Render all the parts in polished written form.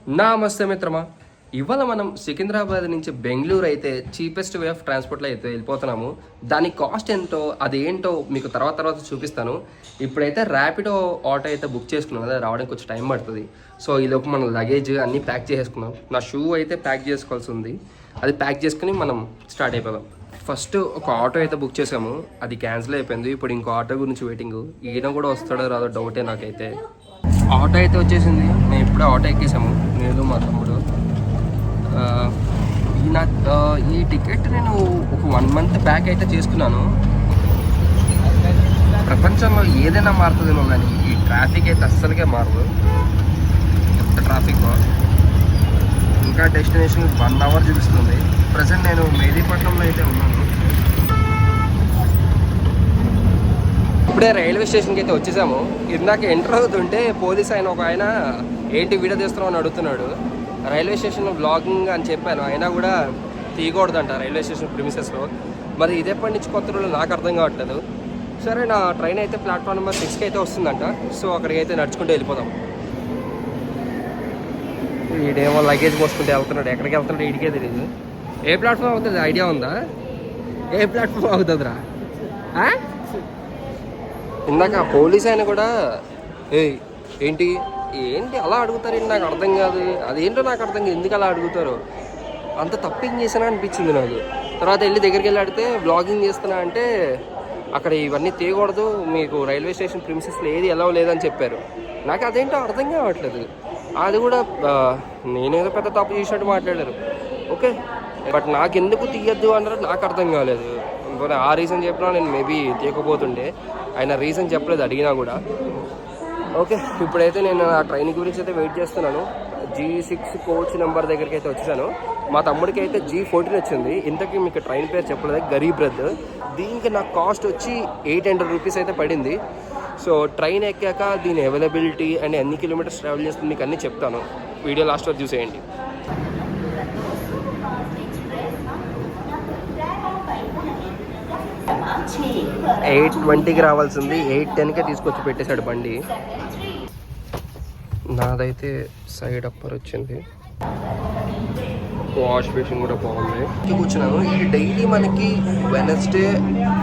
నమస్తే మిత్రమా. ఇవాళ మనం సికింద్రాబాద్ నుంచి బెంగళూరు అయితే చీపెస్ట్ వే ఆఫ్ ట్రాన్స్పోర్ట్లో అయితే వెళ్ళిపోతున్నాము. దాని కాస్ట్ ఎంతో అది ఏంటో మీకు తర్వాత చూపిస్తాను. ఇప్పుడైతే ర్యాపిడో ఆటో అయితే బుక్ చేసుకున్నాను, అది రావడానికి కొంచెం టైం పడుతుంది. సో ఈలోపు మనం లగేజ్ అన్నీ ప్యాక్ చేసుకున్నాం. నా షూ అయితే ప్యాక్ చేసుకోవాల్సి ఉంది, అది ప్యాక్ చేసుకుని మనం స్టార్ట్ అయిపోదాం. ఫస్ట్ ఒక ఆటో అయితే బుక్ చేసాము, అది క్యాన్సిల్ అయిపోయింది. ఇప్పుడు ఇంకో ఆటో గురించి వెయిటింగ్. ఈయన కూడా వస్తాడో రాదో డౌటే నాకైతే. ఆటో అయితే వచ్చేసింది, మేము ఇప్పుడే ఆటో ఎక్కేసాము, నేను మా తమ్ముడు. ఈ టికెట్ నేను ఒక 1 మంత్ బ్యాక్ అయితే చేసుకున్నాను. ప్రపంచంలో ఏదైనా మారుతుందేమో కానీ ఈ ట్రాఫిక్ అయితే అస్సలుగా మారదు. ఎంత ట్రాఫిక్! ఇంకా డెస్టినేషన్ 1 అవర్ చూపిస్తుంది. ప్రజెంట్ నేను మెహదీపట్నంలో అయితే ఉన్నాను. ఇప్పుడే రైల్వే స్టేషన్కి అయితే వచ్చేసాము. ఇందాక ఎంటర్ అవుతుంటే పోలీస్ ఒక ఆయన ఏంటి వీడియో తీస్తున్నావు అని అడుగుతున్నాడు. రైల్వే స్టేషన్లో బ్లాగింగ్ అని చెప్పాను, అయినా కూడా తీయకూడదంట రైల్వే స్టేషన్ ప్రిమిసెస్లో. మరి ఇదేపటి నుంచి కొత్త రోజులు నాకు అర్థం కావట్లేదు. సరే, నా ట్రైన్ అయితే ప్లాట్ఫామ్ నెంబర్ 6కి అయితే వస్తుందంట. సో అక్కడికి అయితే నడుచుకుంటూ వెళ్ళిపోదాం. వీడేమో లగేజ్ మోసుకుంటూ వెళ్తున్నాడు, ఎక్కడికి వెళ్తున్నాడు వీడికే తెలియదు. ఏ ప్లాట్ఫామ్ అవుతుంది ఐడియా ఉందా? ఏ ప్లాట్ఫామ్ అవుతుందిరా? ఇందాక పోలీస్ ఆయన కూడా ఏంటి అలా అడుగుతారు, నాకు అర్థం కాదు, అదేంటో నాకు అర్థం కాదు, ఎందుకు అలా అడుగుతారు, అంత తప్పింగ్ చేసినా అనిపించింది నాకు. తర్వాత దగ్గరికి వెళ్ళి అడిగితే బ్లాగింగ్ చేస్తున్నా అంటే అక్కడ ఇవన్నీ తీయకూడదు, మీకు రైల్వే స్టేషన్ ప్రిమిసెస్లో ఏది ఎలా లేదని చెప్పారు. నాకు అదేంటో అర్థం కావట్లేదు. అది కూడా నేనేదో పెద్ద తప్పు చేసినట్టు మాట్లాడారు. ఓకే, బట్ నాకు ఎందుకు తీయద్దు అన్నారు నాకు అర్థం కాలేదు. ఆ రీజన్ చెప్పినా నేను మేబీ తీయకపోతుండే. ఆయన రీజన్ చెప్పలేదు అడిగినా కూడా. ఓకే, ఇప్పుడైతే నేను ఆ ట్రైన్ గురించి అయితే వెయిట్ చేస్తున్నాను. G6 కోచ్ నెంబర్ దగ్గరికి అయితే వచ్చాను. మా తమ్ముడికి అయితే G14 వచ్చింది. ఇంతకీ మీకు ట్రైన్ పేరు చెప్పలేదు, గరీబ్ రథ్. దీనికి నాకు కాస్ట్ వచ్చి 800 రూపీస్ అయితే పడింది. సో ట్రైన్ ఎక్కాక దీని అవైలబిలిటీ అండ్ ఎన్ని కిలోమీటర్స్ ట్రావెల్ చేస్తుంది మీకు అన్నీ చెప్తాను. వీడియో లాస్ట్ వరకు చూసేయండి. 8:20కి రావాల్సింది 8:10కే తీసుకొచ్చి పెట్టేశాడు బండి. నాదైతే సైడ్ అప్పర్ వచ్చింది, వాష్ బేసిన్ కూడా బాగుంది. కూర్చున్నాను. ఈ డైలీ మనకి వెనస్డే,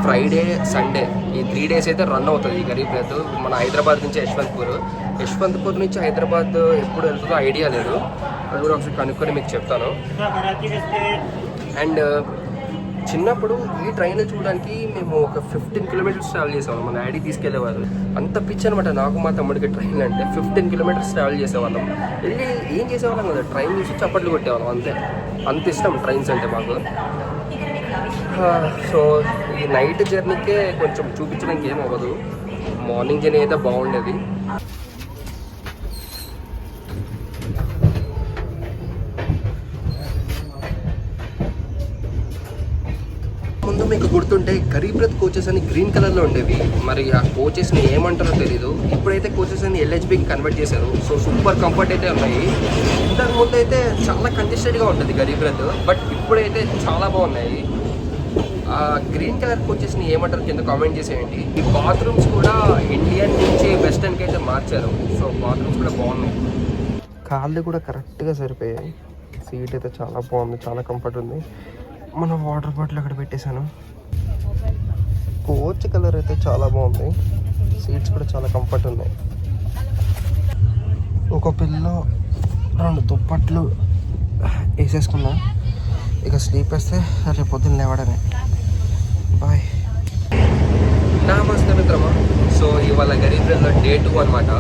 ఫ్రైడే, సండే ఈ 3 డేస్ అయితే రన్ అవుతుంది ఈ గరీబ్ రథ్. మన హైదరాబాద్ నుంచి యశ్వంత్పూర్ నుంచి హైదరాబాద్ ఎప్పుడు వెళ్తుందో ఐడియా లేదు, అది కూడా ఒకసారి కనుక్కొని మీకు చెప్తాను. అండ్ చిన్నప్పుడు ఈ ట్రైన్ చూడడానికి మేము ఒక 15 కిలోమీటర్స్ ట్రావెల్ చేసేవాళ్ళం. మా డాడీ తీసుకెళ్లేవారు. అంత పిచ్చి అనమాట నాకు మా తమ్ముడికి ట్రైన్ అంటే. 15 కిలోమీటర్స్ ట్రావెల్ చేసేవాళ్ళం. వెళ్ళి ఏం చేసేవాళ్ళం కదా, ట్రైన్ చూసి చప్పట్లు కొట్టేవాళ్ళం అంతే. అంత ఇష్టం ట్రైన్స్ అంటే మాకు. సో ఈ నైట్ జర్నీకే కొంచెం చూపించడానికి ఏం అవ్వదు. మార్నింగ్ జర్నీ అయితే బాగుండేది. ముందు మీకు గుర్తుంటే గరీబ్ రథ్ కోచెస్ అని గ్రీన్ కలర్లో ఉండేవి. మరి ఆ కోచెస్ని ఏమంటారో తెలీదు. ఇప్పుడైతే కోచెస్ అని LHBకి కన్వర్ట్ చేశారు. సో సూపర్ కంఫర్ట్ అయితే ఉన్నాయి. ఇంతకు ముందు అయితే చాలా కంజెస్టెడ్గా ఉంటుంది గరీబ్ రథ్, బట్ ఇప్పుడైతే చాలా బాగున్నాయి. గ్రీన్ కలర్ కోచెస్ని ఏమంటారు కింద కామెంట్ చేసేయండి. ఈ బాత్రూమ్స్ కూడా ఇండియన్ నుంచి వెస్టర్న్కి అయితే మార్చారు. సో బాత్రూమ్స్ కూడా బాగున్నాయి. కాళ్ళు కూడా కరెక్ట్గా సరిపోయాయి. సీట్ అయితే చాలా బాగుంది, చాలా కంఫర్ట్ ఉంది. మన వాటర్ బాటిల్ అక్కడ పెట్టేశాను. కోచ్ కలర్ అయితే చాలా బాగుంది. సీట్స్ కూడా చాలా కంఫర్ట్ ఉన్నాయి. ఒక పిల్లో 2 దుప్పట్లు వేసేసుకున్నా. ఇక స్లీప్ వేస్తే రేపు పొద్దున్న లేవడమే. బాయ్. నమస్తే మిత్రమా. సో ఇవాళ గరీబ్ రథ్లో Day 2 అనమాట.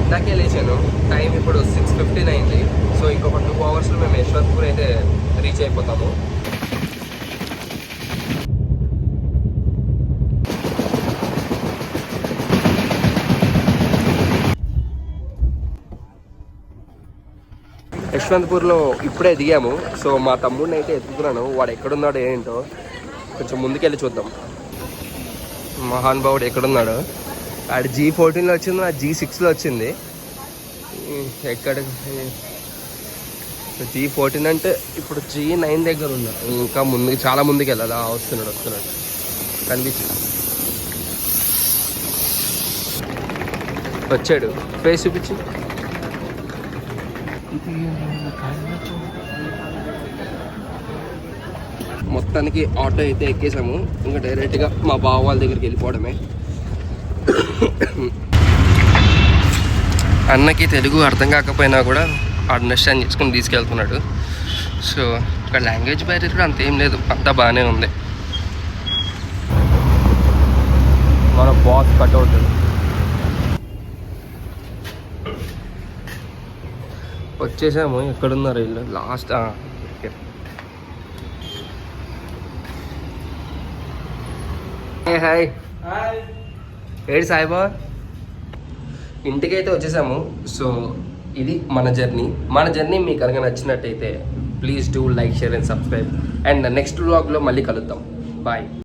ఇందాకే లేచాను. టైం ఇప్పుడు 6:15 అయింది. సో ఇంకొక 2 అవర్స్లో మేము యశ్వంత్పూర్ అయితే రీచ్ అయిపోతాము. యశ్వంత్పూర్లో ఇప్పుడే దిగాము. సో మా తమ్ముడిని అయితే ఎత్తుకున్నాను. వాడు ఎక్కడున్నాడు ఏంటో కొంచెం ముందుకెళ్ళి చూద్దాం. మహాన్ భావుడు ఎక్కడున్నాడు? ఆడు G14లో వచ్చింది, నా G6లో వచ్చింది. ఎక్కడ G14 అంటే ఇప్పుడు G9 దగ్గర ఉన్నా. ఇంకా ముందుకు చాలా ముందుకు వెళ్ళాలి. వస్తున్నాడు కనిపించింది, వచ్చాడు. ఫేస్ చూపించి మొత్తానికి ఆటో అయితే ఎక్కేసాము. ఇంకా డైరెక్ట్గా మా బావ వాళ్ళ దగ్గరికి వెళ్ళిపోవడమే. అన్నకి తెలుగు అర్థం కాకపోయినా కూడా అండర్స్టాండ్ చేసుకుని తీసుకెళ్తున్నాడు. సో ఇక్కడ లాంగ్వేజ్ బ్యారియర్ కూడా అంతేం లేదు, అంతా బాగానే ఉంది. మన బాస్ కట్అవుట్ వచ్చేసాము. ఎక్కడున్నారు వీళ్ళు? లాస్ట్ హాయ్ ఏడు సాయిబా. ఇంటికైతే వచ్చేసాము. సో ఇది మన జర్నీ మీకు కనుక నచ్చినట్టయితే please do like, share and subscribe. And next వ్లాగ్లో మళ్ళీ కలుద్దాం. బాయ్.